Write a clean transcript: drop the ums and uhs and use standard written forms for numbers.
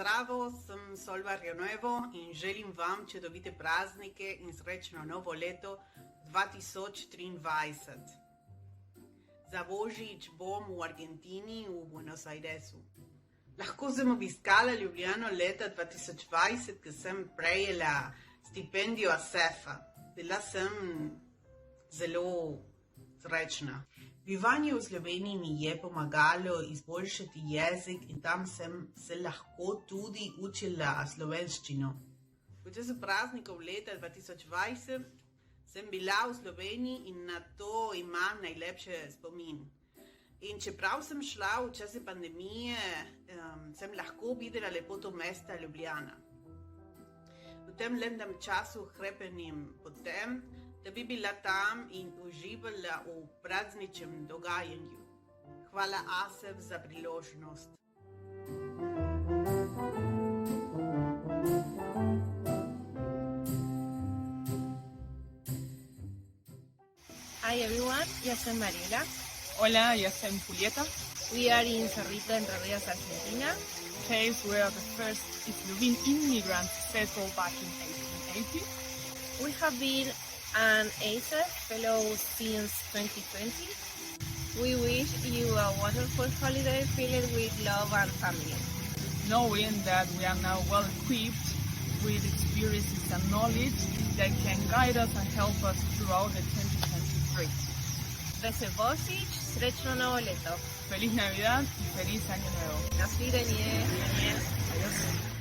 Zdravo, sem Sol Barrio Nuevo in želim vam čudovite praznike in srečno novo leto 2023. Za Božič bom v Argentini, v Buenos Airesu. Lahko sem obiskala Ljubljano leta 2020, ker sem prejela stipendijo ASEF-a. Bila sem zelo srečna. Bivanje v Sloveniji mi je pomagalo izboljšati jezik in tam sem se lahko tudi učila slovenščino. V času praznikov leta 2020 sem bila v Sloveniji in na to imam najlepše spomin. In čeprav sem šla v času pandemije, sem lahko videla lepoto mesta Ljubljana. V tem lepem času hrepenim potem, da bi bila tam in uživala v prazničnem dogajanju. Hvala ASEF za priložnost. Hi everyone, yo soy Mariela. Hola, yo soy Julieta. We are in Cerrito, Entre Ríos, Argentina. Place where the first Slovene immigrants settled back in 1880. We have been an ASEF fellow since 2020. We wish you a wonderful holiday filled with love and family. Knowing that we are now well equipped with experiences and knowledge that can guide us and help us throughout the 2023. Vesel Božič, srečno novo leto. Feliz Navidad y feliz Año Nuevo. Na svidenje. Adiós.